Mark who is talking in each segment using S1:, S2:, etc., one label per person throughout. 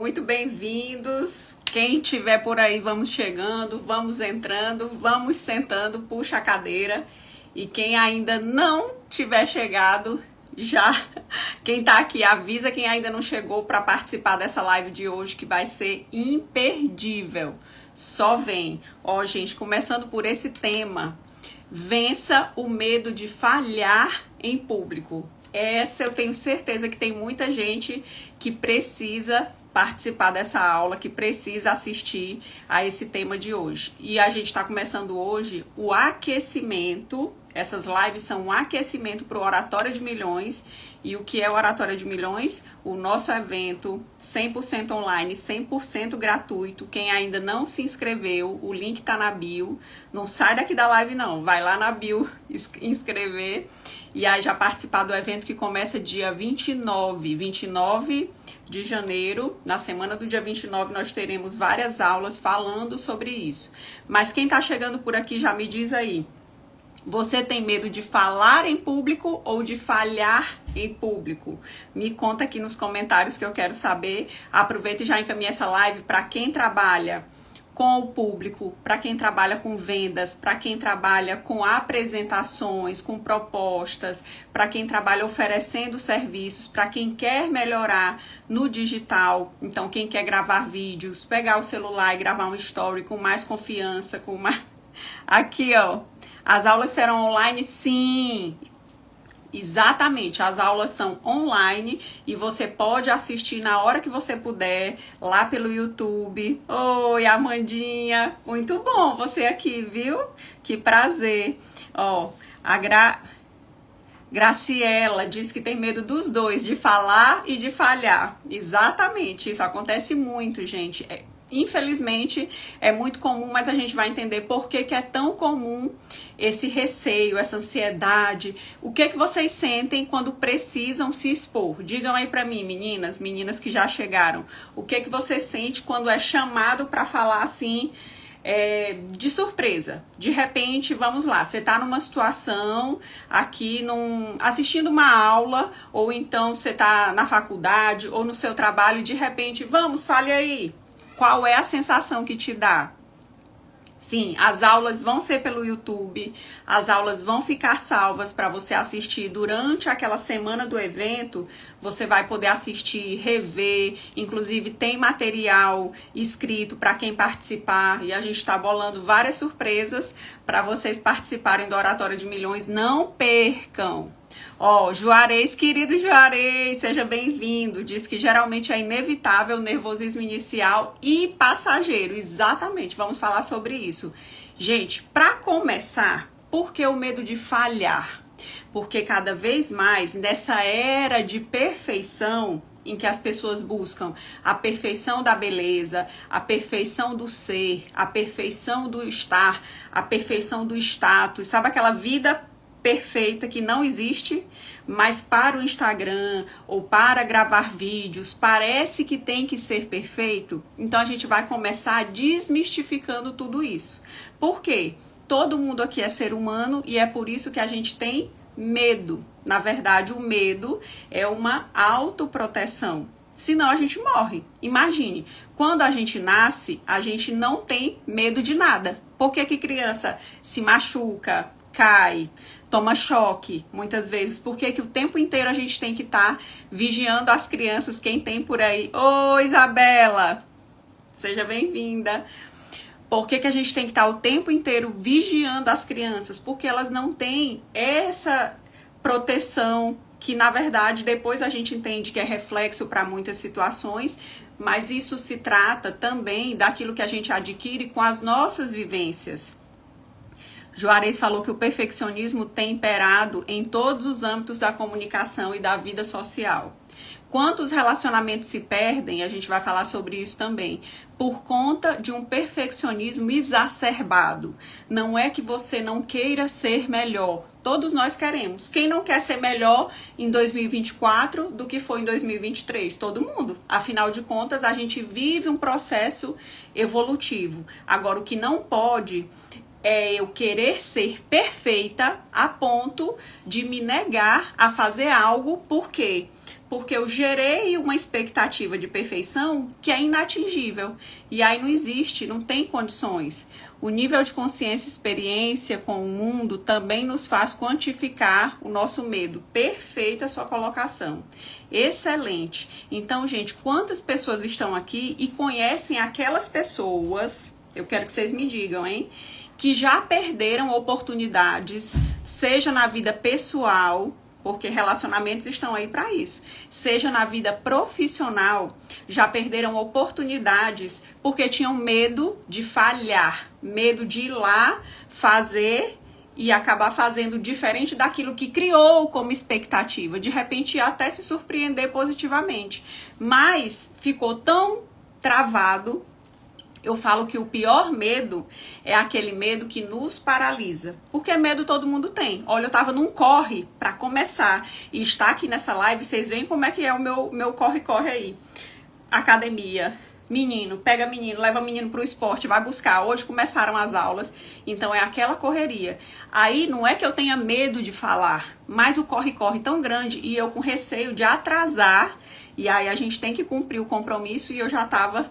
S1: Muito bem-vindos. Quem tiver por aí, vamos chegando, vamos entrando, vamos sentando, puxa a cadeira. E quem ainda não tiver chegado, já quem tá aqui avisa quem ainda não chegou para participar dessa live de hoje, que vai ser imperdível. Só vem. Ó, gente, começando por esse tema. Vença o medo de falhar em público. Essa eu tenho certeza que tem muita gente que precisa participar dessa aula, que precisa assistir a esse tema de hoje. E a gente está começando hoje o aquecimento. Essas lives são um aquecimento para o Oratória de Milhões. E o que é o Oratória de Milhões? O nosso evento 100% online, 100% gratuito. Quem ainda não se inscreveu, o link tá na bio. Não sai daqui da live não, vai lá na bio inscrever. E aí já participar do evento que começa dia 29 de janeiro. Na semana do dia 29 nós teremos várias aulas falando sobre isso. Mas quem tá chegando por aqui já me diz aí. Você tem medo de falar em público ou de falhar em público? Me conta aqui nos comentários que eu quero saber. Aproveita e já encaminha essa live para quem trabalha com o público, para quem trabalha com vendas, para quem trabalha com apresentações, com propostas, para quem trabalha oferecendo serviços, para quem quer melhorar no digital. Então, quem quer gravar vídeos, pegar o celular e gravar um story com mais confiança, com mais... Aqui, ó. As aulas serão online? Sim, exatamente, as aulas são online e você pode assistir na hora que você puder, lá pelo YouTube. Oi, Amandinha, muito bom você aqui, viu? Que prazer. Ó, a Graciela diz que tem medo dos dois, de falar e de falhar. Exatamente, isso acontece muito, gente. Infelizmente, é muito comum, mas a gente vai entender por que é tão comum esse receio, essa ansiedade. O que vocês sentem quando precisam se expor? Digam aí pra mim, meninas que já chegaram. O que você sente quando é chamado pra falar assim, de surpresa? De repente, vamos lá, você tá numa situação aqui, assistindo uma aula, ou então você tá na faculdade ou no seu trabalho e de repente, vamos, fale aí. Qual é a sensação que te dá? Sim, as aulas vão ser pelo YouTube, as aulas vão ficar salvas para você assistir durante aquela semana do evento. Você vai poder assistir, rever, inclusive tem material escrito para quem participar e a gente está bolando várias surpresas para vocês participarem do Oratório de Milhões. Não percam! Ó, Juarez, querido Juarez, seja bem-vindo. Diz que geralmente é inevitável o nervosismo inicial e passageiro. Exatamente, vamos falar sobre isso. Gente, para começar, por que o medo de falhar? Porque cada vez mais, nessa era de perfeição, em que as pessoas buscam a perfeição da beleza, a perfeição do ser, a perfeição do estar, a perfeição do status, sabe aquela vida perfeita que não existe, mas para o Instagram ou para gravar vídeos parece que tem que ser perfeito. Então a gente vai começar desmistificando tudo isso. Por quê? Todo mundo aqui é ser humano e é por isso que a gente tem medo. Na verdade, o medo é uma autoproteção. Senão a gente morre. Imagine, quando a gente nasce, a gente não tem medo de nada. Por que criança se machuca, cai, toma choque, muitas vezes? Por que o tempo inteiro a gente tem que estar vigiando as crianças? Quem tem por aí? Oi, Isabela! Seja bem-vinda! Por que a gente tem que estar o tempo inteiro vigiando as crianças? Porque elas não têm essa proteção que, na verdade, depois a gente entende que é reflexo para muitas situações, mas isso se trata também daquilo que a gente adquire com as nossas vivências. Juarez falou que o perfeccionismo tem imperado em todos os âmbitos da comunicação e da vida social. Quantos relacionamentos se perdem, a gente vai falar sobre isso também, por conta de um perfeccionismo exacerbado. Não é que você não queira ser melhor, todos nós queremos. Quem não quer ser melhor em 2024 do que foi em 2023? Todo mundo. Afinal de contas, a gente vive um processo evolutivo. Agora, o que não pode é eu querer ser perfeita a ponto de me negar a fazer algo. Por quê? porque eu gerei uma expectativa de perfeição que é inatingível. E aí não existe, não tem condições. O nível de consciência e experiência com o mundo também nos faz quantificar o nosso medo. Perfeita a sua colocação. Excelente. Então, gente, quantas pessoas estão aqui e conhecem aquelas pessoas, eu quero que vocês me digam, hein? Que já perderam oportunidades, seja na vida pessoal, porque relacionamentos estão aí para isso, seja na vida profissional, já perderam oportunidades porque tinham medo de falhar, medo de ir lá fazer e acabar fazendo diferente daquilo que criou como expectativa, de repente até se surpreender positivamente, mas ficou tão travado. Eu falo que o pior medo é aquele medo que nos paralisa. Porque medo todo mundo tem. Olha, eu tava num corre para começar. E está aqui nessa live, vocês veem como é que é o meu corre-corre aí. Academia. Menino, pega menino, leva menino pro esporte, vai buscar. Hoje começaram as aulas. Então é aquela correria. Aí não é que eu tenha medo de falar, mas o corre-corre tão grande e eu com receio de atrasar. E aí a gente tem que cumprir o compromisso e eu já tava...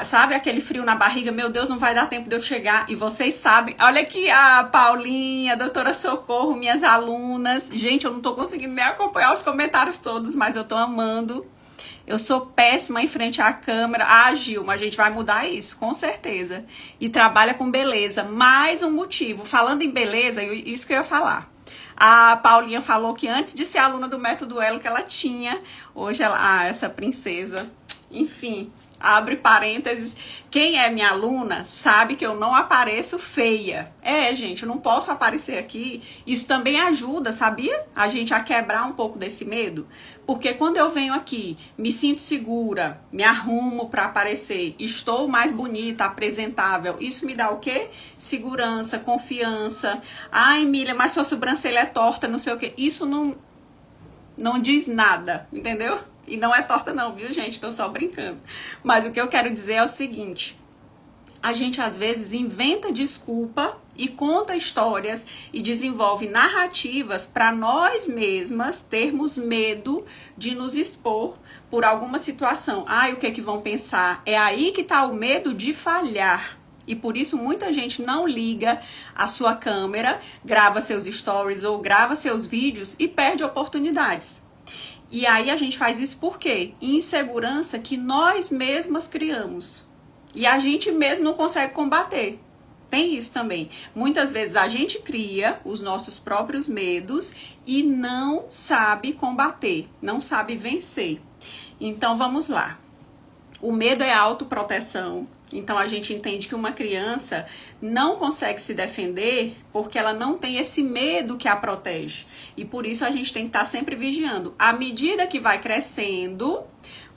S1: Sabe aquele frio na barriga? Meu Deus, não vai dar tempo de eu chegar. E vocês sabem, olha aqui a Paulinha, a doutora Socorro, minhas alunas. Gente, eu não tô conseguindo nem acompanhar os comentários todos, mas eu tô amando. Eu sou péssima em frente à câmera. Ah, Gilma, a gente vai mudar isso, com certeza. E trabalha com beleza. Mais um motivo. Falando em beleza, isso que eu ia falar. A Paulinha falou que antes de ser aluna do Método Elo, que ela tinha. Hoje ela... Ah, essa princesa. Enfim... Abre parênteses, quem é minha aluna sabe que eu não apareço feia. Gente, eu não posso aparecer aqui. Isso também ajuda, sabia? A gente a quebrar um pouco desse medo. Porque quando eu venho aqui, me sinto segura, me arrumo para aparecer, estou mais bonita, apresentável. Isso me dá o quê? Segurança, confiança. Ah, Emília, mas sua sobrancelha é torta, não sei o quê. Isso não diz nada, entendeu? E não é torta não, viu, gente? Tô só brincando. Mas o que eu quero dizer é o seguinte. A gente, às vezes, inventa desculpa e conta histórias e desenvolve narrativas para nós mesmas termos medo de nos expor por alguma situação. Ai, o que é que vão pensar? É aí que tá o medo de falhar. E por isso muita gente não liga a sua câmera, grava seus stories ou grava seus vídeos e perde oportunidades. E aí a gente faz isso por quê? Insegurança que nós mesmas criamos. E a gente mesmo não consegue combater. Tem isso também. Muitas vezes a gente cria os nossos próprios medos e não sabe combater, não sabe vencer. Então vamos lá. O medo é autoproteção. Então a gente entende que uma criança não consegue se defender porque ela não tem esse medo que a protege. E por isso a gente tem que estar sempre vigiando. À medida que vai crescendo,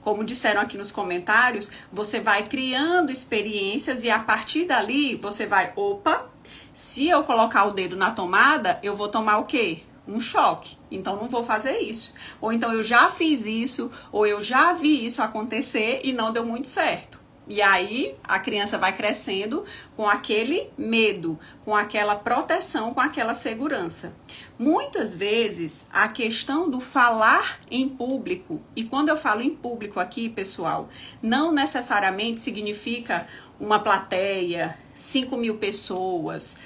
S1: como disseram aqui nos comentários, você vai criando experiências e a partir dali você vai, opa, se eu colocar o dedo na tomada, eu vou tomar o quê? Um choque, então não vou fazer isso. Ou então eu já fiz isso, ou eu já vi isso acontecer e não deu muito certo. E aí a criança vai crescendo com aquele medo, com aquela proteção, com aquela segurança. Muitas vezes a questão do falar em público, e quando eu falo em público aqui, pessoal, não necessariamente significa uma plateia, 5.000 pessoas,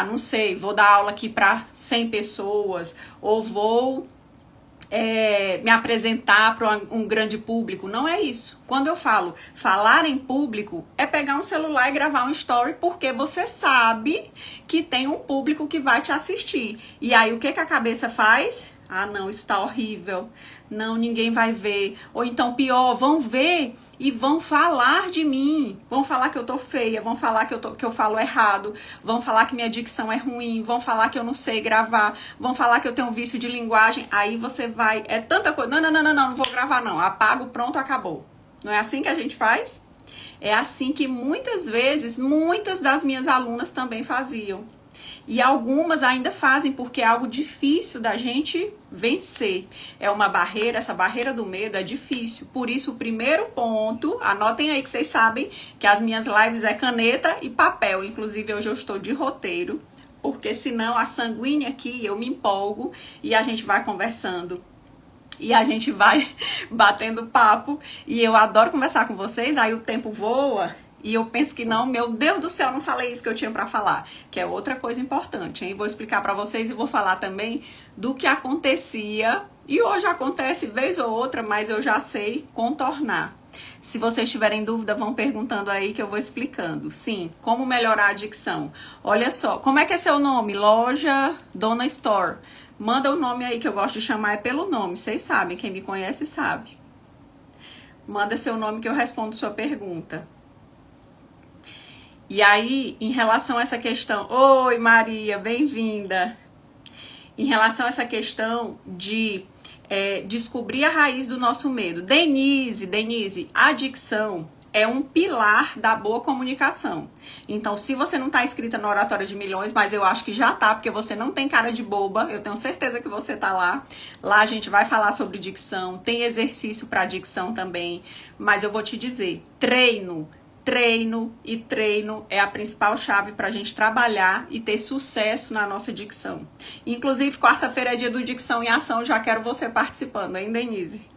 S1: não sei, vou dar aula aqui para 100 pessoas, ou vou me apresentar para um grande público. Não é isso. Quando eu falo falar em público, é pegar um celular e gravar um story, porque você sabe que tem um público que vai te assistir. E aí o que a cabeça faz? Ah, não, isso tá horrível. Não, ninguém vai ver. Ou então, pior, vão ver e vão falar de mim. Vão falar que eu tô feia, vão falar que eu falo errado, vão falar que minha dicção é ruim, vão falar que eu não sei gravar, vão falar que eu tenho vício de linguagem. Aí você vai, é tanta coisa. Não vou gravar não. Apago, pronto, acabou. Não é assim que a gente faz? É assim que muitas vezes, muitas das minhas alunas também faziam. E algumas ainda fazem porque é algo difícil da gente vencer. É uma barreira, essa barreira do medo é difícil. Por isso, o primeiro ponto, anotem aí que vocês sabem que as minhas lives é caneta e papel. Inclusive, hoje eu estou de roteiro, porque senão a sanguínea aqui, eu me empolgo e a gente vai conversando. E a gente vai batendo papo. E eu adoro conversar com vocês. Aí o tempo voa. E eu penso que não, meu Deus do céu, não falei isso que eu tinha pra falar. Que é outra coisa importante, hein? Vou explicar pra vocês e vou falar também do que acontecia. E hoje acontece vez ou outra, mas eu já sei contornar. Se vocês tiverem dúvida, vão perguntando aí que eu vou explicando. Sim, como melhorar a dicção. Olha só, como é que é seu nome? Loja Dona Store. Manda o nome aí, que eu gosto de chamar é pelo nome. Vocês sabem, quem me conhece sabe. Manda seu nome que eu respondo sua pergunta. E aí, em relação a essa questão... Oi, Maria, bem-vinda. Em relação a essa questão de descobrir a raiz do nosso medo. Denise, a dicção é um pilar da boa comunicação. Então, se você não está inscrita no Oratória de Milhões, mas eu acho que já tá, porque você não tem cara de boba, eu tenho certeza que você tá lá. Lá a gente vai falar sobre dicção, tem exercício para dicção também, mas eu vou te dizer, treino e treino é a principal chave para a gente trabalhar e ter sucesso na nossa dicção. Inclusive, quarta-feira é dia do Dicção em Ação, já quero você participando, hein, Denise?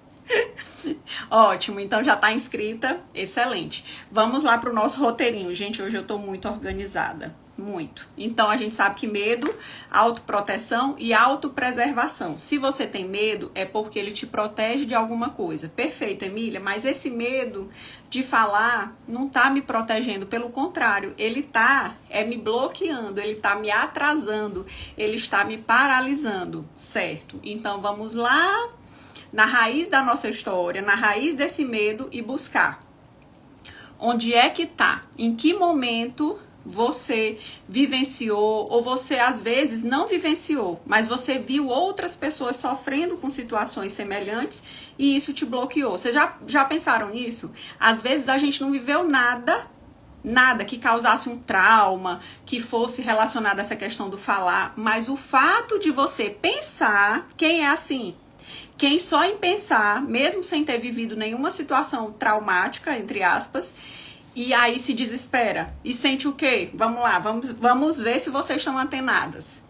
S1: Ótimo, então já tá inscrita, excelente. Vamos lá pro nosso roteirinho, gente, hoje eu tô muito organizada, muito. Então a gente sabe que medo, autoproteção e autopreservação. Se você tem medo, é porque ele te protege de alguma coisa. Perfeito, Emília, mas esse medo de falar não tá me protegendo, pelo contrário, ele tá me bloqueando, ele tá me atrasando, ele está me paralisando, certo? Então vamos lá na raiz da nossa história, na raiz desse medo e buscar. Onde é que tá? Em que momento você vivenciou, ou você às vezes não vivenciou, mas você viu outras pessoas sofrendo com situações semelhantes e isso te bloqueou. Vocês já pensaram nisso? Às vezes a gente não viveu nada que causasse um trauma, que fosse relacionado a essa questão do falar, mas o fato de você pensar, quem é assim? Quem só em pensar, mesmo sem ter vivido nenhuma situação traumática, entre aspas, e aí se desespera e sente o quê? Vamos lá, vamos ver se vocês estão antenadas.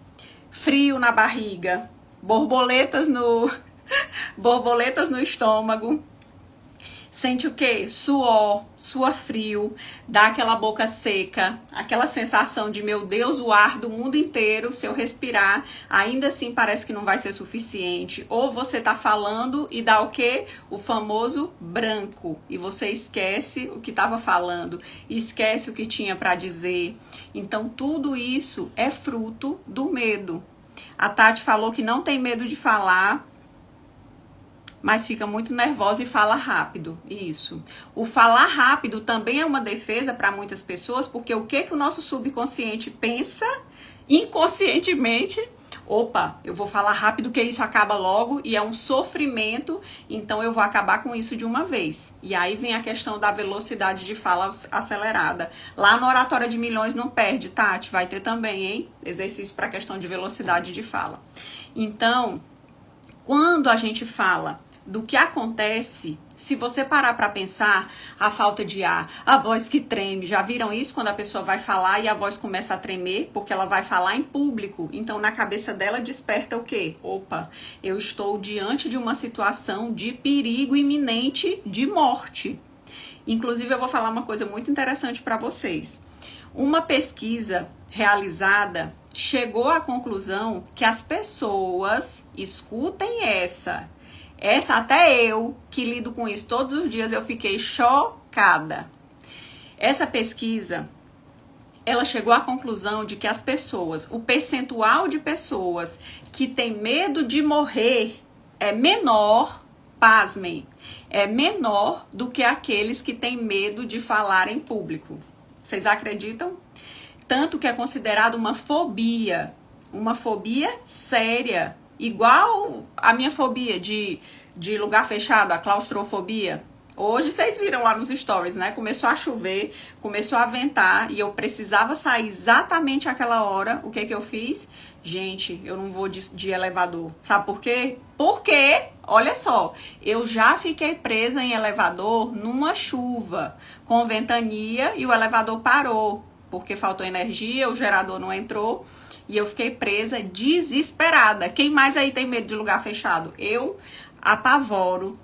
S1: Frio na barriga, borboletas no estômago. Sente o quê? Suor, sua frio, dá aquela boca seca, aquela sensação de, meu Deus, o ar do mundo inteiro, se eu respirar, ainda assim parece que não vai ser suficiente. Ou você tá falando e dá o quê? O famoso branco. E você esquece o que estava falando, esquece o que tinha para dizer. Então, tudo isso é fruto do medo. A Tati falou que não tem medo de falar, mas fica muito nervosa e fala rápido. Isso. O falar rápido também é uma defesa para muitas pessoas, porque o que o nosso subconsciente pensa inconscientemente? Opa, eu vou falar rápido que isso acaba logo e é um sofrimento, então eu vou acabar com isso de uma vez. E aí vem a questão da velocidade de fala acelerada. Lá no Oratória de Milhões não perde, Tati, vai ter também, hein? Exercício para a questão de velocidade de fala. Então, quando a gente fala do que acontece, se você parar para pensar, a falta de ar, a voz que treme, já viram isso quando a pessoa vai falar e a voz começa a tremer, porque ela vai falar em público, então na cabeça dela desperta o quê? Opa, eu estou diante de uma situação de perigo iminente de morte. Inclusive eu vou falar uma coisa muito interessante para vocês. Uma pesquisa realizada chegou à conclusão que as pessoas, escutem essa até eu, que lido com isso todos os dias, eu fiquei chocada. Essa pesquisa, ela chegou à conclusão de que as pessoas, o percentual de pessoas que tem medo de morrer é menor, pasmem, é menor do que aqueles que têm medo de falar em público. Vocês acreditam? Tanto que é considerado uma fobia séria. Igual a minha fobia de lugar fechado, a claustrofobia. Hoje vocês viram lá nos stories, né? Começou a chover, começou a ventar e eu precisava sair exatamente àquela hora. O que que eu fiz? Gente, eu não vou de elevador. Sabe por quê? Porque, olha só, eu já fiquei presa em elevador numa chuva, com ventania e o elevador parou. Porque faltou energia, o gerador não entrou. E eu fiquei presa, desesperada. Quem mais aí tem medo de lugar fechado? Eu, apavoro.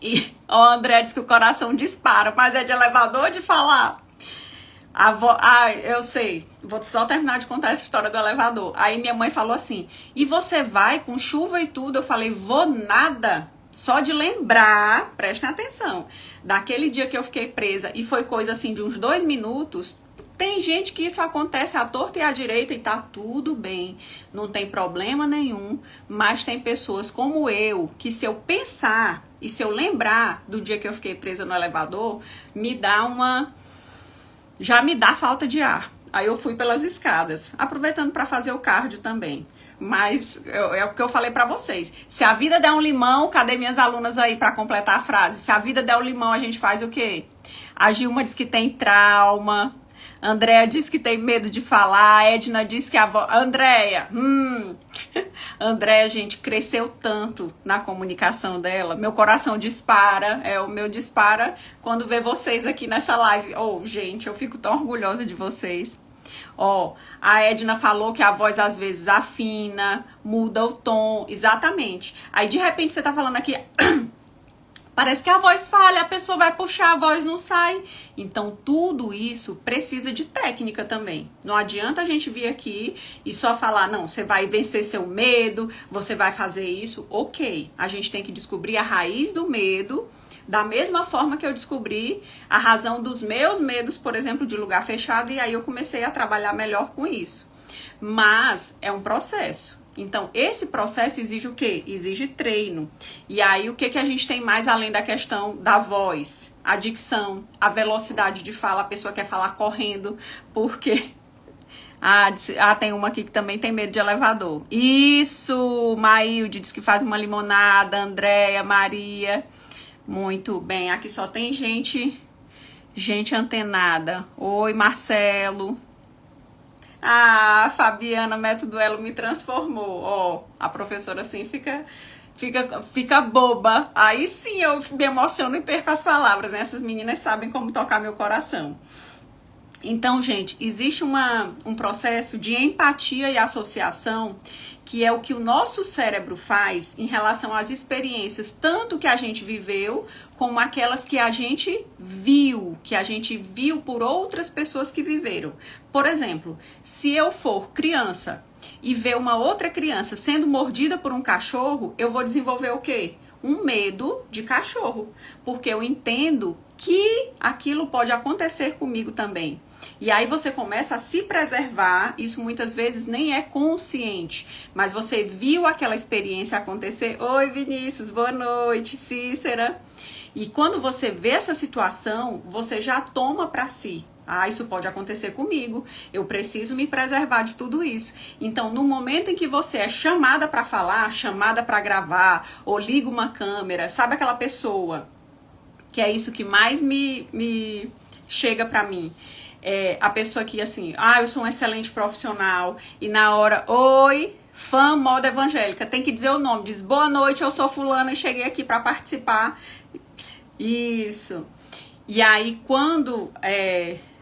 S1: E o André disse que o coração dispara, mas é de elevador de falar. Eu sei, vou só terminar de contar essa história do elevador. Aí minha mãe falou assim, e você vai com chuva e tudo? Eu falei, vou nada. Só de lembrar, prestem atenção, daquele dia que eu fiquei presa e foi coisa assim de uns 2 minutos. Tem gente que isso acontece à torta e à direita e tá tudo bem, não tem problema nenhum, mas tem pessoas como eu, que se eu pensar e se eu lembrar do dia que eu fiquei presa no elevador, já me dá falta de ar. Aí eu fui pelas escadas, aproveitando para fazer o cardio também. Mas é o que eu falei pra vocês. Se a vida der um limão, cadê minhas alunas aí pra completar a frase? Se a vida der um limão, a gente faz o quê? A Gilma diz que tem trauma. Andréa diz que tem medo de falar. Edna diz que a avó... Andréa, Andréa, gente, cresceu tanto na comunicação dela. Meu coração dispara. O meu dispara quando vê vocês aqui nessa live. Oh, gente, eu fico tão orgulhosa de vocês. A Edna falou que a voz às vezes afina, muda o tom, exatamente. Aí de repente você tá falando aqui, parece que a voz falha, a pessoa vai puxar, a voz não sai. Então tudo isso precisa de técnica também. Não adianta a gente vir aqui e só falar, não, você vai vencer seu medo, você vai fazer isso. Ok, a gente tem que descobrir a raiz do medo. Da mesma forma que eu descobri a razão dos meus medos, por exemplo, de lugar fechado, e aí eu comecei a trabalhar melhor com isso. Mas é um processo. Então, esse processo exige o quê? Exige treino. E aí, o que a gente tem mais além da questão da voz? A dicção, a velocidade de fala, a pessoa quer falar correndo, porque... tem uma aqui que também tem medo de elevador. Isso, Maílde diz que faz uma limonada, Andréia, Maria... Muito bem, aqui só tem gente antenada. Oi, Marcelo. Fabiana, método Elo me transformou. A professora assim fica boba. Aí sim eu me emociono e perco as palavras, né? Essas meninas sabem como tocar meu coração. Então, gente, existe um processo de empatia e associação, que é o que o nosso cérebro faz em relação às experiências, tanto que a gente viveu, como aquelas que a gente viu por outras pessoas que viveram. Por exemplo, se eu for criança e ver uma outra criança sendo mordida por um cachorro, eu vou desenvolver o quê? Um medo de cachorro, porque eu entendo que aquilo pode acontecer comigo também. E aí você começa a se preservar, isso muitas vezes nem é consciente, mas você viu aquela experiência acontecer. Oi, Vinícius, boa noite, Cícera. E quando você vê essa situação, você já toma para si. Isso pode acontecer comigo, eu preciso me preservar de tudo isso. Então, no momento em que você é chamada para falar, chamada para gravar, ou liga uma câmera, sabe aquela pessoa, que é isso que mais me chega para mim. A pessoa que assim, eu sou um excelente profissional, e na hora, oi, fã moda evangélica, tem que dizer o nome, diz, boa noite, eu sou fulana e cheguei aqui para participar. Isso. E aí, quando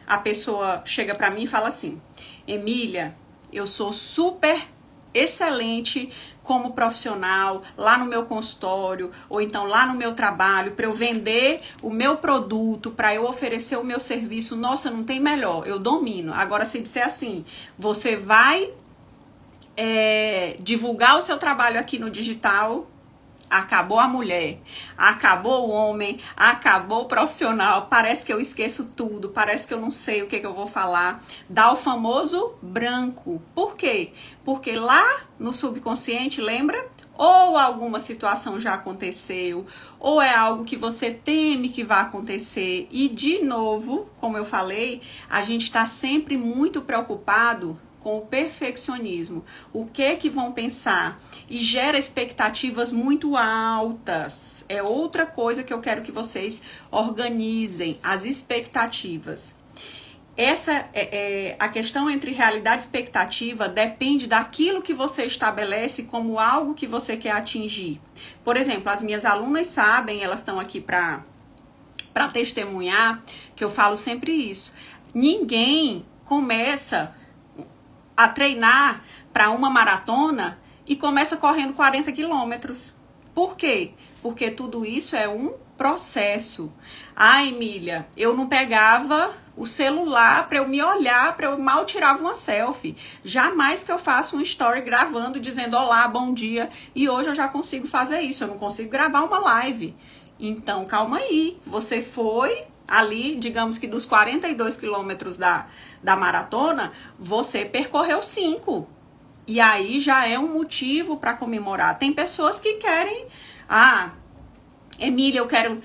S1: a pessoa chega para mim e fala assim, Emília, eu sou super excelente como profissional lá no meu consultório ou então lá no meu trabalho para eu vender o meu produto, para eu oferecer o meu serviço, nossa, não tem melhor, eu domino. Agora, se disser assim, você vai divulgar o seu trabalho aqui no digital, acabou a mulher, acabou o homem, acabou o profissional, parece que eu esqueço tudo, parece que eu não sei o que eu vou falar, dá o famoso branco. Por quê? Porque lá no subconsciente, lembra? Ou alguma situação já aconteceu, ou é algo que você teme que vai acontecer. E de novo, como eu falei, a gente está sempre muito preocupado com o perfeccionismo, o que vão pensar, e gera expectativas muito altas. É outra coisa que eu quero que vocês organizem, as expectativas. A questão entre realidade e expectativa depende daquilo que você estabelece como algo que você quer atingir. Por exemplo, as minhas alunas sabem, elas estão aqui para testemunhar, que eu falo sempre isso. Ninguém começa a treinar para uma maratona e começa correndo 40 quilômetros. Por quê? Porque tudo isso é um processo. Ah, Emília, eu não pegava o celular para eu me olhar, para eu mal tirava uma selfie. Jamais que eu faço um story gravando, dizendo olá, bom dia. E hoje eu já consigo fazer isso, eu não consigo gravar uma live. Então, calma aí. Você foi ali, digamos que dos 42 quilômetros da maratona, você percorreu 5. E aí já é um motivo para comemorar. Tem pessoas que querem... Emília, eu quero,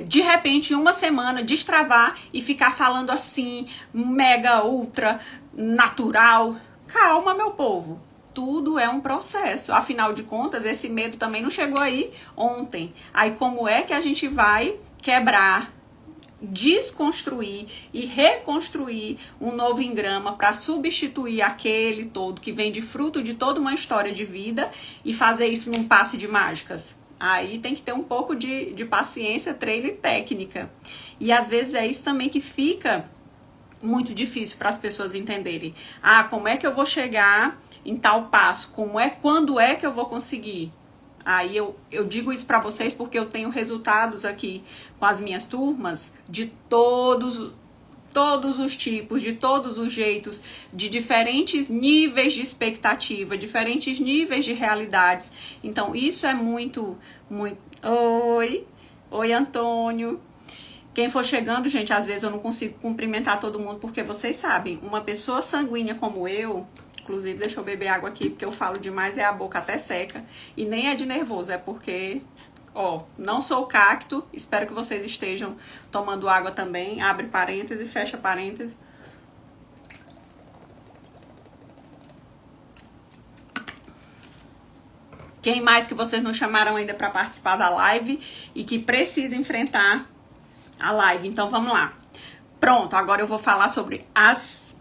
S1: de repente, em uma semana, destravar e ficar falando assim, mega, ultra, natural. Calma, meu povo. Tudo é um processo. Afinal de contas, esse medo também não chegou aí ontem. Aí, como é que a gente vai quebrar, desconstruir e reconstruir um novo engrama para substituir aquele todo que vem de fruto de toda uma história de vida e fazer isso num passe de mágicas? Aí tem que ter um pouco de paciência, treino e técnica. E às vezes é isso também que fica muito difícil para as pessoas entenderem. Como é que eu vou chegar em tal passo? Quando é que eu vou conseguir? Aí eu digo isso para vocês porque eu tenho resultados aqui com as minhas turmas de todos os tipos, de todos os jeitos, de diferentes níveis de expectativa, diferentes níveis de realidades. Então, isso é muito... Oi, Antônio. Quem for chegando, gente, às vezes eu não consigo cumprimentar todo mundo, porque vocês sabem, uma pessoa sanguínea como eu... Inclusive, deixa eu beber água aqui, porque eu falo demais e a boca até seca. E nem é de nervoso, é porque... não sou cacto, espero que vocês estejam tomando água também. Abre parênteses, fecha parênteses. Quem mais que vocês não chamaram ainda para participar da live e que precisa enfrentar a live? Então, vamos lá. Pronto, agora eu vou falar sobre as...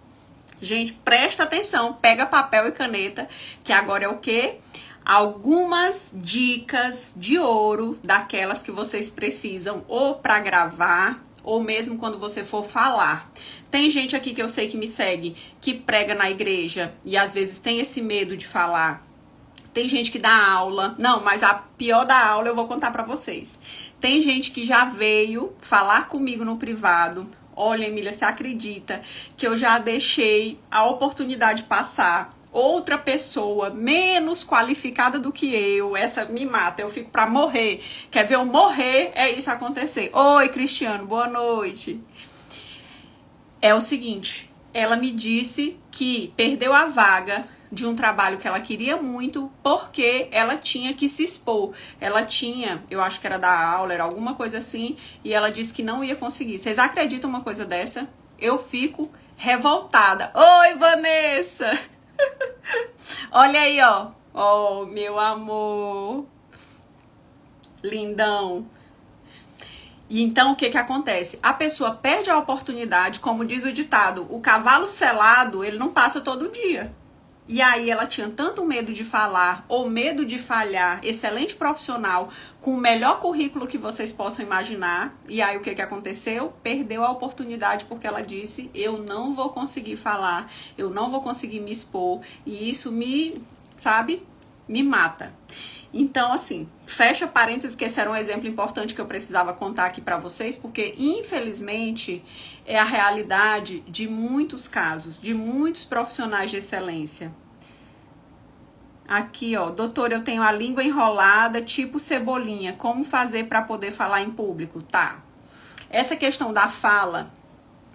S1: Gente, presta atenção, pega papel e caneta, que agora é o quê? Algumas dicas de ouro daquelas que vocês precisam ou para gravar ou mesmo quando você for falar. Tem gente aqui que eu sei que me segue, que prega na igreja e às vezes tem esse medo de falar. Tem gente que dá aula. Não, mas a pior da aula eu vou contar para vocês. Tem gente que já veio falar comigo no privado. Olha, Emília, você acredita que eu já deixei a oportunidade passar? Outra pessoa menos qualificada do que eu, essa me mata, eu fico pra morrer. Quer ver eu morrer? É isso acontecer. Oi, Cristiano, boa noite. É o seguinte, ela me disse que perdeu a vaga de um trabalho que ela queria muito, porque ela tinha que se expor. Ela tinha, eu acho que era da aula, era alguma coisa assim, e ela disse que não ia conseguir. Vocês acreditam uma coisa dessa? Eu fico revoltada. Oi, Vanessa! Olha aí, ó. Oh, meu amor. Lindão. E então, o que que acontece? A pessoa perde a oportunidade, como diz o ditado, o cavalo selado, ele não passa todo dia. E aí ela tinha tanto medo de falar ou medo de falhar, excelente profissional, com o melhor currículo que vocês possam imaginar. E aí o que que aconteceu? Perdeu a oportunidade porque ela disse, eu não vou conseguir falar, eu não vou conseguir me expor. E isso me, sabe, me mata. Então, assim, fecha parênteses, que esse era um exemplo importante que eu precisava contar aqui pra vocês, porque, infelizmente, é a realidade de muitos casos, de muitos profissionais de excelência. Aqui, ó, doutor, eu tenho a língua enrolada, tipo cebolinha, como fazer para poder falar em público? Tá. Essa questão da fala,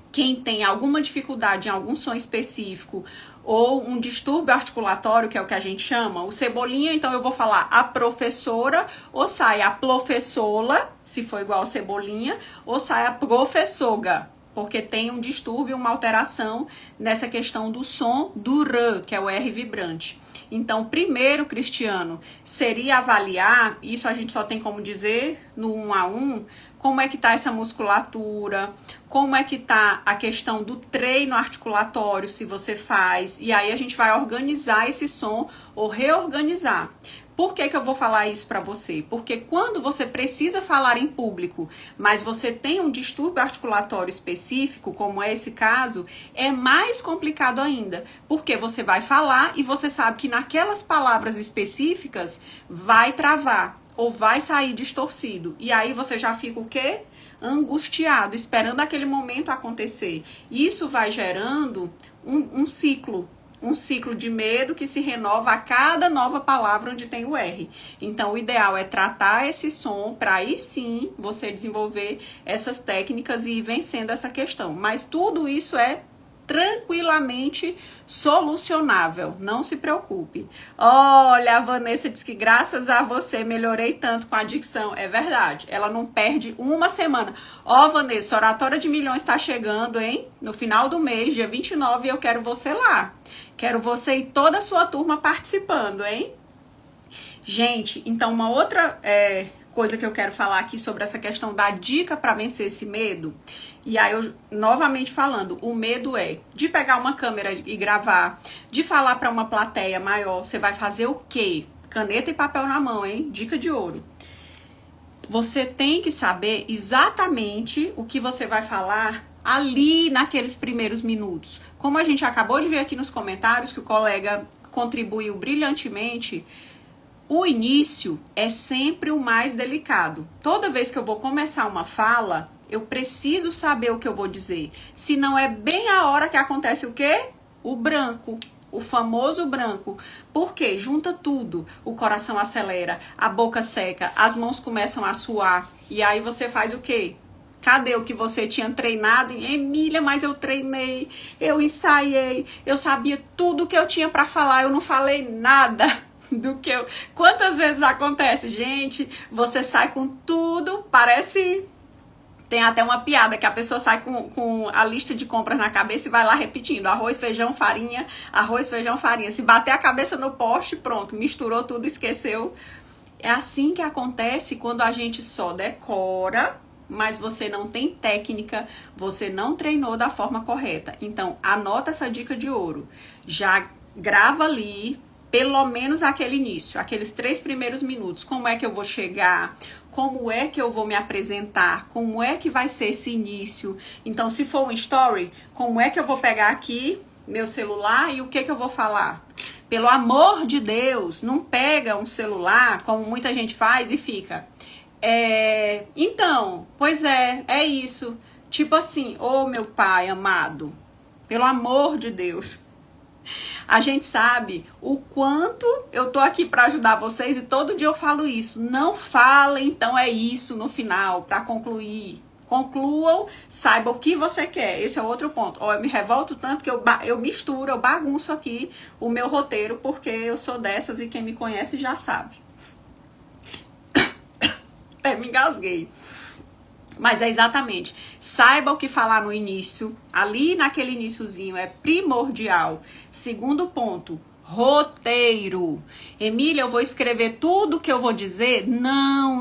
S1: quem tem alguma dificuldade em algum som específico, ou um distúrbio articulatório, que é o que a gente chama, o cebolinha, então eu vou falar a professora, ou sai a professola, se for igual cebolinha, ou sai a professoga, porque tem um distúrbio, uma alteração nessa questão do som do R, que é o R vibrante. Então, primeiro, Cristiano, seria avaliar, isso a gente só tem como dizer no 1 a 1, como é que tá essa musculatura, como é que tá a questão do treino articulatório, se você faz, e aí a gente vai organizar esse som ou reorganizar. Por que eu vou falar isso para você? Porque quando você precisa falar em público, mas você tem um distúrbio articulatório específico, como é esse caso, é mais complicado ainda. Porque você vai falar e você sabe que naquelas palavras específicas vai travar ou vai sair distorcido. E aí você já fica o quê? Angustiado, esperando aquele momento acontecer. Isso vai gerando um ciclo. Um ciclo de medo que se renova a cada nova palavra onde tem o R. Então, o ideal é tratar esse som para aí sim você desenvolver essas técnicas e ir vencendo essa questão. Mas tudo isso é tranquilamente solucionável, não se preocupe. Olha, a Vanessa diz que graças a você melhorei tanto com a dicção. É verdade, ela não perde uma semana. Ó, Vanessa, Oratória de Milhões está chegando, hein? No final do mês, dia 29, eu quero você lá. Quero você e toda a sua turma participando, hein? Gente, então uma outra coisa que eu quero falar aqui sobre essa questão da dica para vencer esse medo. E aí, eu novamente falando, o medo é de pegar uma câmera e gravar, de falar para uma plateia maior. Você vai fazer o quê? Caneta e papel na mão, hein? Dica de ouro. Você tem que saber exatamente o que você vai falar ali naqueles primeiros minutos. Como a gente acabou de ver aqui nos comentários, que o colega contribuiu brilhantemente, o início é sempre o mais delicado. Toda vez que eu vou começar uma fala, eu preciso saber o que eu vou dizer. Se não é bem a hora que acontece o quê? O branco. O famoso branco. Porque junta tudo. O coração acelera, a boca seca, as mãos começam a suar. E aí você faz o quê? Cadê o que você tinha treinado? Emília, mas eu treinei, eu ensaiei, eu sabia tudo que eu tinha para falar, eu não falei nada do que eu... Quantas vezes acontece? Gente, você sai com tudo, parece... Tem até uma piada que a pessoa sai com a lista de compras na cabeça e vai lá repetindo. Arroz, feijão, farinha, arroz, feijão, farinha. Se bater a cabeça no poste, pronto, misturou tudo, esqueceu. É assim que acontece quando a gente só decora, mas você não tem técnica, você não treinou da forma correta. Então, anota essa dica de ouro. Já grava ali, pelo menos aquele início, aqueles 3 primeiros minutos. Como é que eu vou chegar? Como é que eu vou me apresentar? Como é que vai ser esse início? Então, se for um story, como é que eu vou pegar aqui meu celular e o que eu vou falar? Pelo amor de Deus, não pega um celular, como muita gente faz, e fica... Então, pois é isso. Tipo assim, ô meu pai amado, pelo amor de Deus. A gente sabe o quanto eu tô aqui para ajudar vocês e todo dia eu falo isso. Não fala, então é isso no final, para concluir. Concluam, saiba o que você quer. Esse é outro ponto. Eu me revolto tanto que eu misturo, eu bagunço aqui o meu roteiro, porque eu sou dessas e quem me conhece já sabe. Me engasguei. Mas é exatamente, saiba o que falar no início, ali naquele iniciozinho é primordial. Segundo ponto, roteiro. Emília, eu vou escrever tudo que eu vou dizer? Não,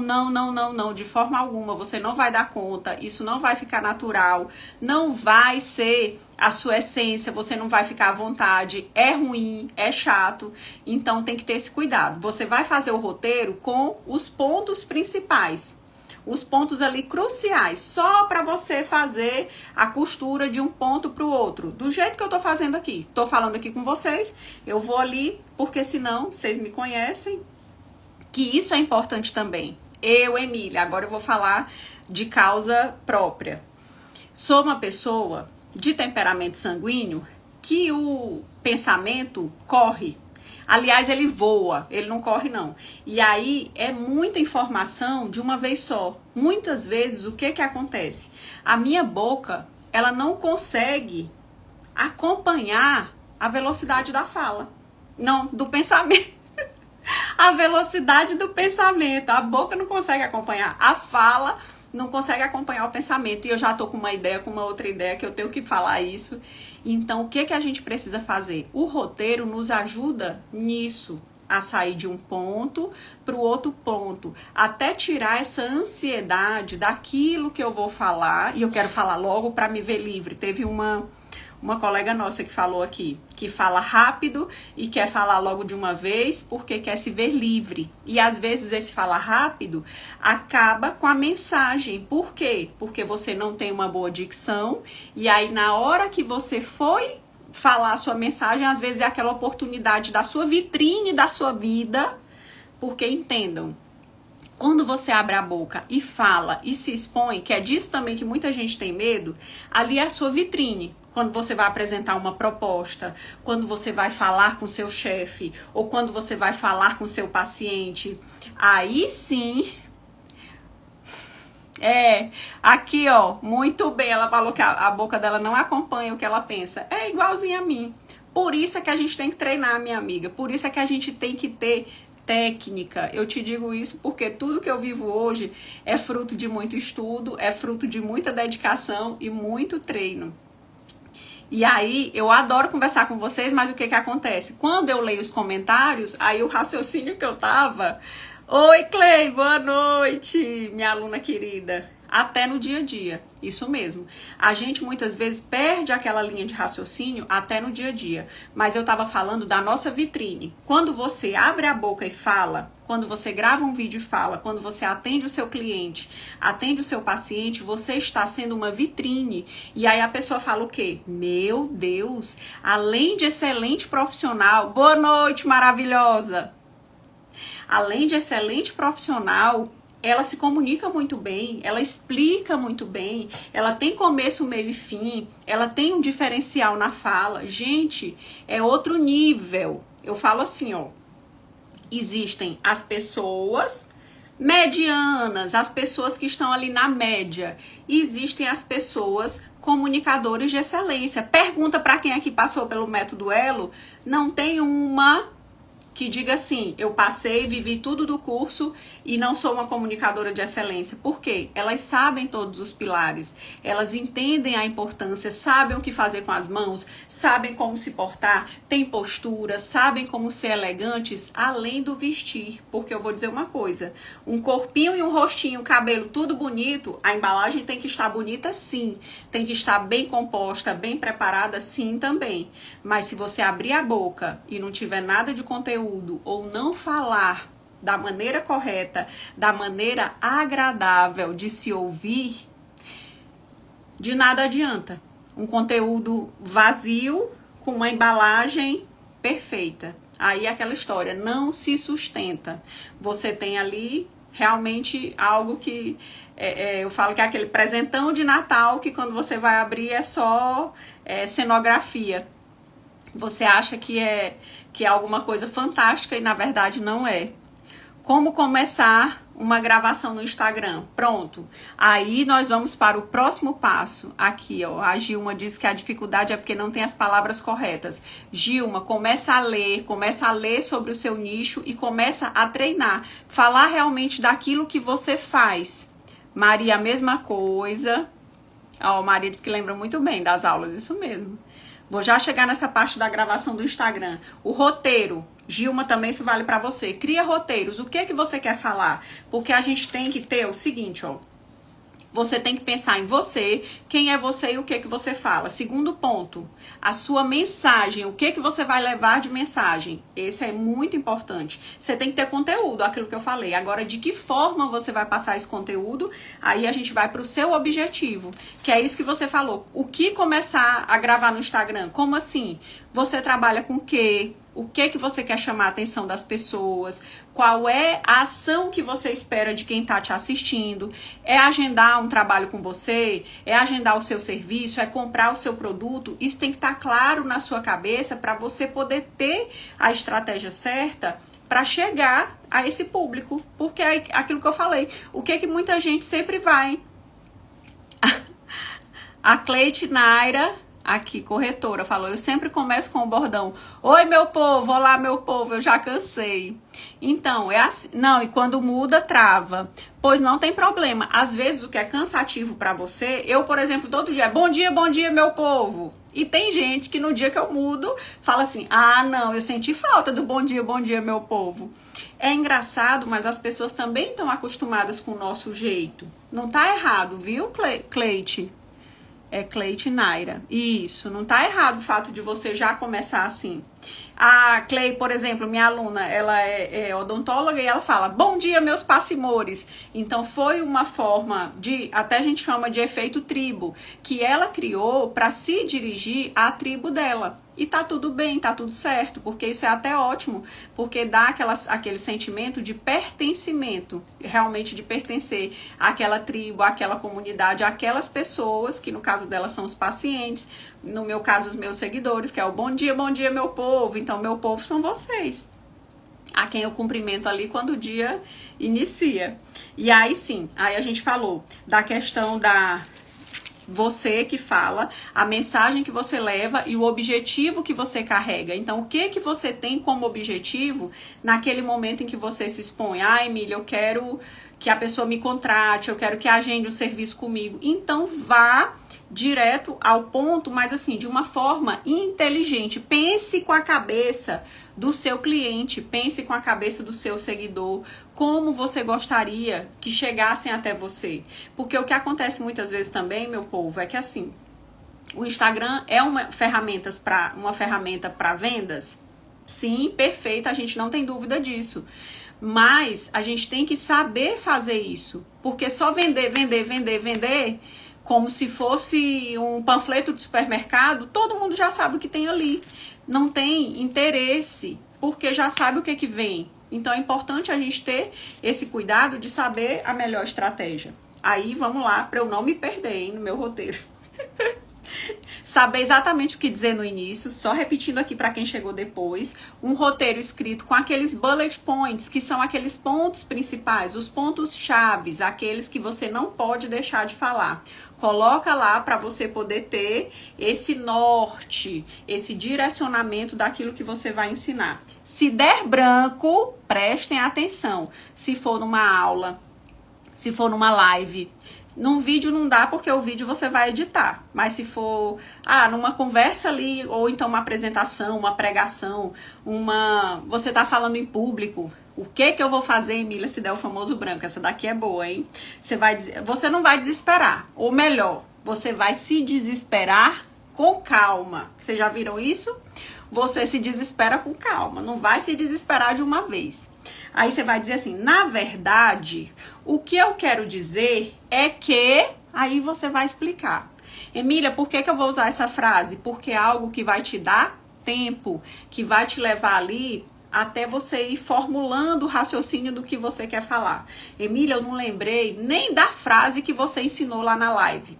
S1: de forma alguma, você não vai dar conta, isso não vai ficar natural, não vai ser a sua essência, você não vai ficar à vontade, é ruim, é chato, então tem que ter esse cuidado. Você vai fazer o roteiro com os pontos principais. Os pontos ali cruciais, só para você fazer a costura de um ponto para o outro. Do jeito que eu tô fazendo aqui. Tô falando aqui com vocês, eu vou ali, porque senão, vocês me conhecem, que isso é importante também. Eu, Emília, agora eu vou falar de causa própria. Sou uma pessoa de temperamento sanguíneo que o pensamento corre. Aliás, ele voa, ele não corre não. E aí é muita informação de uma vez só. Muitas vezes o que acontece? A minha boca, ela não consegue acompanhar a velocidade da fala. Não, do pensamento. A velocidade do pensamento. A boca não consegue acompanhar. A fala não consegue acompanhar o pensamento. E eu já tô com uma ideia, com uma outra ideia, que eu tenho que falar isso. Então, o que a gente precisa fazer? O roteiro nos ajuda nisso, a sair de um ponto para o outro ponto, até tirar essa ansiedade daquilo que eu vou falar, e eu quero falar logo para me ver livre. Teve uma uma colega nossa que falou aqui, que fala rápido e quer falar logo de uma vez porque quer se ver livre. E às vezes esse falar rápido acaba com a mensagem. Por quê? Porque você não tem uma boa dicção e aí na hora que você foi falar a sua mensagem, às vezes é aquela oportunidade da sua vitrine da sua vida, porque entendam, quando você abre a boca e fala e se expõe, que é disso também que muita gente tem medo, ali é a sua vitrine. Quando você vai apresentar uma proposta, quando você vai falar com seu chefe, ou quando você vai falar com seu paciente, aí sim. Aqui ó, muito bem, ela falou que a boca dela não acompanha o que ela pensa. É igualzinho a mim. Por isso é que a gente tem que treinar, minha amiga. Por isso é que a gente tem que ter técnica. Eu te digo isso porque tudo que eu vivo hoje é fruto de muito estudo, é fruto de muita dedicação e muito treino. E aí, eu adoro conversar com vocês, mas o que acontece? Quando eu leio os comentários, aí o raciocínio que eu tava... Oi, Clay, boa noite, minha aluna querida. Até no dia a dia, isso mesmo. A gente muitas vezes perde aquela linha de raciocínio até no dia a dia. Mas eu tava falando da nossa vitrine. Quando você abre a boca e fala, quando você grava um vídeo e fala, quando você atende o seu cliente, atende o seu paciente, você está sendo uma vitrine. E aí a pessoa fala o quê? Meu Deus, além de excelente profissional, boa noite, maravilhosa. Além de excelente profissional, ela se comunica muito bem, ela explica muito bem, ela tem começo, meio e fim, ela tem um diferencial na fala. Gente, é outro nível. Eu falo assim, ó, existem as pessoas medianas, as pessoas que estão ali na média, e existem as pessoas comunicadores de excelência. Pergunta para quem aqui passou pelo método Elo, não tem uma que diga assim, eu passei, vivi tudo do curso e não sou uma comunicadora de excelência. Por quê? Elas sabem todos os pilares, elas entendem a importância, sabem o que fazer com as mãos, sabem como se portar, têm postura, sabem como ser elegantes, além do vestir. Porque eu vou dizer uma coisa, um corpinho e um rostinho, cabelo, tudo bonito, a embalagem tem que estar bonita sim, tem que estar bem composta, bem preparada sim também. Mas se você abrir a boca e não tiver nada de conteúdo, ou não falar da maneira correta, da maneira agradável de se ouvir, de nada adianta. Um conteúdo vazio com uma embalagem perfeita. Aí é aquela história, não se sustenta. Você tem ali realmente algo que eu falo que é aquele presentão de Natal que quando você vai abrir é só cenografia. Você acha que é alguma coisa fantástica e na verdade não é. Como começar uma gravação no Instagram? Pronto. Aí nós vamos para o próximo passo. Aqui, ó. A Gilma diz que a dificuldade é porque não tem as palavras corretas. Gilma, começa a ler sobre o seu nicho e começa a treinar. Falar realmente daquilo que você faz. Maria, a mesma coisa. Ó, Maria diz que lembra muito bem das aulas, isso mesmo. Vou já chegar nessa parte da gravação do Instagram. O roteiro. Gilma, também isso vale pra você. Cria roteiros. O que que você quer falar? Porque a gente tem que ter o seguinte, ó. Você tem que pensar em você, quem é você e o que que você fala. Segundo ponto, a sua mensagem, o que que você vai levar de mensagem. Esse é muito importante. Você tem que ter conteúdo, aquilo que eu falei. Agora, de que forma você vai passar esse conteúdo? Aí a gente vai para o seu objetivo, que é isso que você falou. O que começar a gravar no Instagram? Como assim? Você trabalha com o quê? O que você quer chamar a atenção das pessoas? Qual é a ação que você espera de quem está te assistindo? É agendar um trabalho com você? É agendar o seu serviço? É comprar o seu produto? Isso tem que estar claro na sua cabeça para você poder ter a estratégia certa para chegar a esse público. Porque é aquilo que eu falei. O que muita gente sempre vai? A Cleide Naira... Aqui, corretora, falou, eu sempre começo com o bordão. Oi, meu povo, olá, meu povo, eu já cansei. Então, é assim, não, e quando muda, trava. Pois não tem problema. Às vezes, o que é cansativo pra você, eu, por exemplo, todo dia, bom dia, meu povo. E tem gente que no dia que eu mudo, fala assim, ah, não, eu senti falta do bom dia, meu povo. É engraçado, mas as pessoas também estão acostumadas com o nosso jeito. Não tá errado, viu, Cleite? É Cleide Naira. Isso, não tá errado o fato de você já começar assim. A Clay, por exemplo, minha aluna, ela é odontóloga e ela fala: bom dia, meus passimores. Então foi uma forma de, até a gente chama de efeito tribo, que ela criou para se dirigir à tribo dela. E tá tudo bem, tá tudo certo, porque isso é até ótimo, porque dá aquele sentimento de pertencimento, realmente de pertencer àquela tribo, àquela comunidade, àquelas pessoas, que no caso dela são os pacientes, no meu caso os meus seguidores, que é o bom dia, meu povo. Então, meu povo são vocês, a quem eu cumprimento ali quando o dia inicia. E aí sim, aí a gente falou da questão da você que fala, a mensagem que você leva e o objetivo que você carrega. Então, o que que você tem como objetivo naquele momento em que você se expõe? Ah, Emília, eu quero que a pessoa me contrate, eu quero que agende um serviço comigo. Então, vá direto ao ponto, mas assim, de uma forma inteligente. Pense com a cabeça do seu cliente, pense com a cabeça do seu seguidor, como você gostaria que chegassem até você. Porque o que acontece muitas vezes também, meu povo, é que assim, o Instagram é uma ferramenta para vendas? Sim, perfeito, a gente não tem dúvida disso. Mas a gente tem que saber fazer isso, porque só vender, como se fosse um panfleto de supermercado, todo mundo já sabe o que tem ali. Não tem interesse, porque já sabe o que vem. Então é importante a gente ter esse cuidado de saber a melhor estratégia. Aí vamos lá, para eu não me perder, hein, no meu roteiro. Saber exatamente o que dizer no início, só repetindo aqui para quem chegou depois, um roteiro escrito com aqueles bullet points, que são aqueles pontos principais, os pontos chaves, aqueles que você não pode deixar de falar. Coloca lá para você poder ter esse norte, esse direcionamento daquilo que você vai ensinar. Se der branco, prestem atenção. Se for numa aula, se for numa live, num vídeo não dá, porque o vídeo você vai editar. Mas se for, numa conversa ali, ou então uma apresentação, uma pregação, você tá falando em público, o que eu vou fazer, Emília, se der o famoso branco? Essa daqui é boa, hein? Você não vai desesperar. Ou melhor, você vai se desesperar com calma. Vocês já viram isso? Você se desespera com calma, não vai se desesperar de uma vez. Aí você vai dizer assim, na verdade, o que eu quero dizer é que... Aí você vai explicar. Emília, por que eu vou usar essa frase? Porque é algo que vai te dar tempo, que vai te levar ali até você ir formulando o raciocínio do que você quer falar. Emília, eu não lembrei nem da frase que você ensinou lá na live.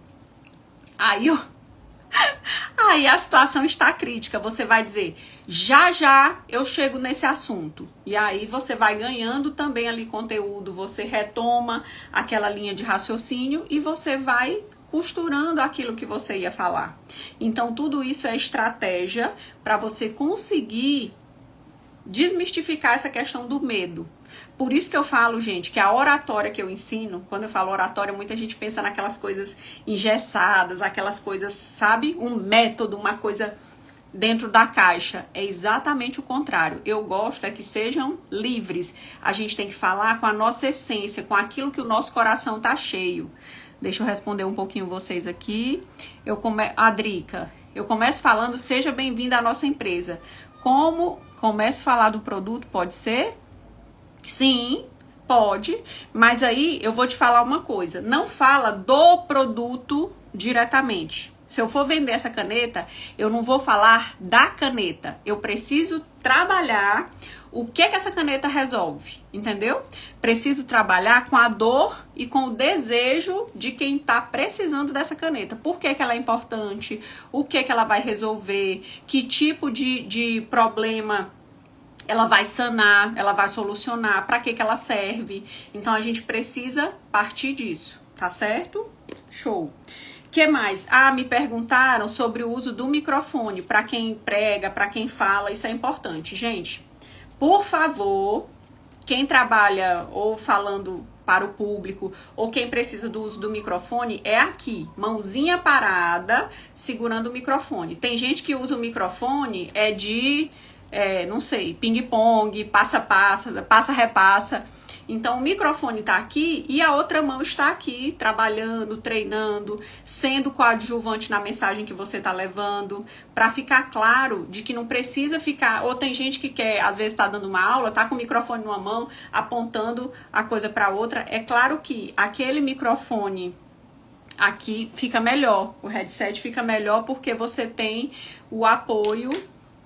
S1: Aí a situação está crítica, você vai dizer, já eu chego nesse assunto. E aí você vai ganhando também ali conteúdo, você retoma aquela linha de raciocínio e você vai costurando aquilo que você ia falar. Então tudo isso é estratégia para você conseguir desmistificar essa questão do medo. Por isso que eu falo, gente, que a oratória que eu ensino, quando eu falo oratória, muita gente pensa naquelas coisas engessadas, aquelas coisas, sabe? Um método, uma coisa dentro da caixa. É exatamente o contrário. Eu gosto é que sejam livres. A gente tem que falar com a nossa essência, com aquilo que o nosso coração tá cheio. Deixa eu responder um pouquinho vocês aqui. A Drica, eu começo falando, seja bem-vinda à nossa empresa. Como começo a falar do produto, pode ser? Sim, pode, mas aí eu vou te falar uma coisa, não fala do produto diretamente. Se eu for vender essa caneta, eu não vou falar da caneta, eu preciso trabalhar o que essa caneta resolve, entendeu? Preciso trabalhar com a dor e com o desejo de quem tá precisando dessa caneta. Por que ela é importante, o que ela vai resolver, que tipo de problema ela vai sanar, ela vai solucionar, para que ela serve. Então a gente precisa partir disso, tá certo? Show. Que mais? Me perguntaram sobre o uso do microfone para quem prega, para quem fala, isso é importante. Gente, por favor, quem trabalha ou falando para o público, ou quem precisa do uso do microfone, é aqui, mãozinha parada, segurando o microfone. Tem gente que usa o microfone, não sei, ping-pong, passa-repassa. Então o microfone tá aqui e a outra mão está aqui, trabalhando, treinando, sendo coadjuvante na mensagem que você tá levando, para ficar claro de que não precisa ficar, ou tem gente que quer, às vezes tá dando uma aula, tá com o microfone numa mão, apontando a coisa para outra. É claro que aquele microfone aqui fica melhor, o headset fica melhor porque você tem o apoio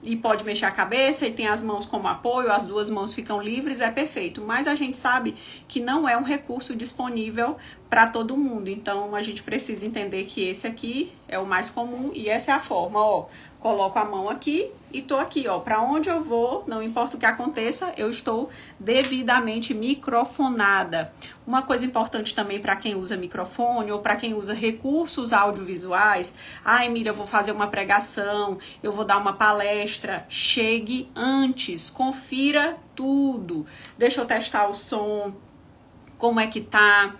S1: e pode mexer a cabeça e tem as mãos como apoio, as duas mãos ficam livres, é perfeito. Mas a gente sabe que não é um recurso disponível para todo mundo, então a gente precisa entender que esse aqui é o mais comum e essa é a forma, ó. Coloco a mão aqui e tô aqui, ó. Para onde eu vou, não importa o que aconteça, eu estou devidamente microfonada. Uma coisa importante também para quem usa microfone ou para quem usa recursos audiovisuais. Ah, Emília, eu vou fazer uma pregação, eu vou dar uma palestra. Chegue antes, confira tudo. Deixa eu testar o som. Como é que tá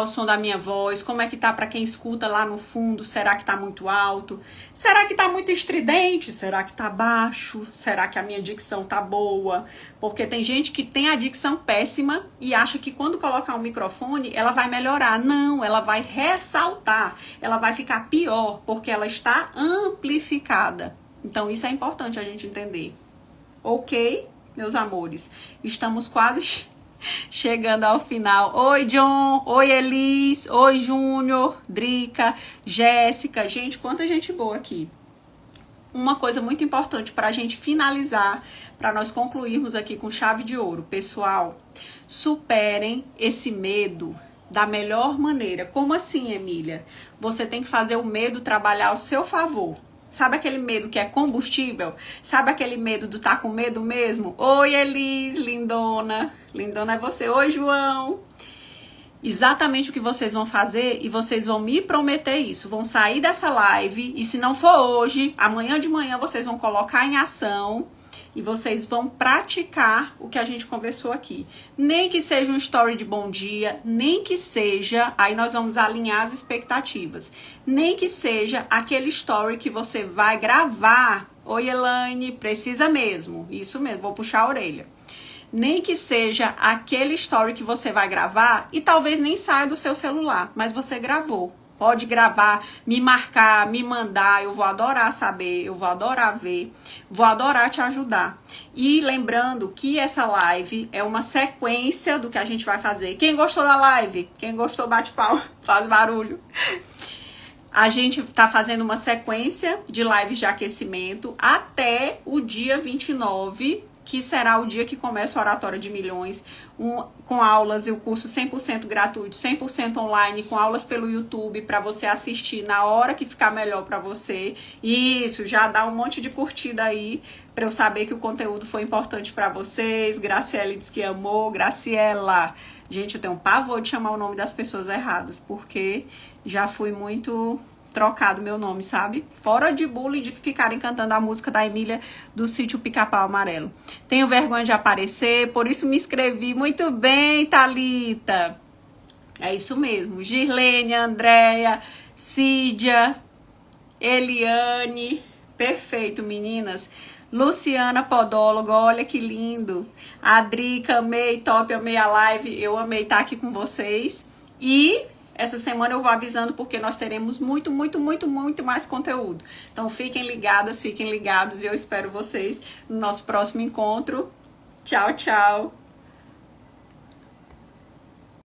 S1: o som da minha voz, como é que tá para quem escuta lá no fundo, será que tá muito alto, será que tá muito estridente, será que tá baixo, será que a minha dicção tá boa, porque tem gente que tem a dicção péssima e acha que quando colocar um microfone ela vai melhorar, não, ela vai ressaltar, ela vai ficar pior, porque ela está amplificada, então isso é importante a gente entender, ok, meus amores, estamos quase chegando ao final. Oi, John. Oi, Elis. Oi, Júnior. Drica. Jéssica. Gente, quanta gente boa aqui. Uma coisa muito importante para a gente finalizar, para nós concluirmos aqui com chave de ouro. Pessoal, superem esse medo da melhor maneira. Como assim, Emília? Você tem que fazer o medo trabalhar ao seu favor. Sabe aquele medo que é combustível? Sabe aquele medo do tá com medo mesmo? Oi, Elis, lindona. Lindona é você. Oi, João. Exatamente o que vocês vão fazer e vocês vão me prometer isso. Vão sair dessa live e se não for hoje, amanhã de manhã vocês vão colocar em ação e vocês vão praticar o que a gente conversou aqui. Nem que seja um story de bom dia, nem que seja, aí nós vamos alinhar as expectativas, nem que seja aquele story que você vai gravar. Oi, Elaine, precisa mesmo, isso mesmo, vou puxar a orelha. Nem que seja aquele story que você vai gravar e talvez nem saia do seu celular, mas você gravou. Pode gravar, me marcar, me mandar, eu vou adorar saber, eu vou adorar ver, vou adorar te ajudar. E lembrando que essa live é uma sequência do que a gente vai fazer. Quem gostou da live? Quem gostou, bate palma, faz barulho. A gente tá fazendo uma sequência de lives de aquecimento até o dia 29, que será o dia que começa o Oratória de Milhões, com aulas e o curso 100% gratuito, 100% online, com aulas pelo YouTube, para você assistir na hora que ficar melhor para você. Isso, já dá um monte de curtida aí, para eu saber que o conteúdo foi importante para vocês. Graciela diz que amou. Graciela. Gente, eu tenho um pavor de chamar o nome das pessoas erradas, porque já fui muito trocado meu nome, sabe? Fora de bullying de ficarem cantando a música da Emília do Sítio Pica-Pau Amarelo. Tenho vergonha de aparecer, por isso me inscrevi. Muito bem, Thalita. É isso mesmo. Girlene, Andréia, Cídia, Eliane. Perfeito, meninas. Luciana Podóloga, olha que lindo. Adrica, amei, top, amei a live. Eu amei estar aqui com vocês. E essa semana eu vou avisando porque nós teremos muito mais conteúdo. Então fiquem ligadas, fiquem ligados e eu espero vocês no nosso próximo encontro. Tchau, tchau.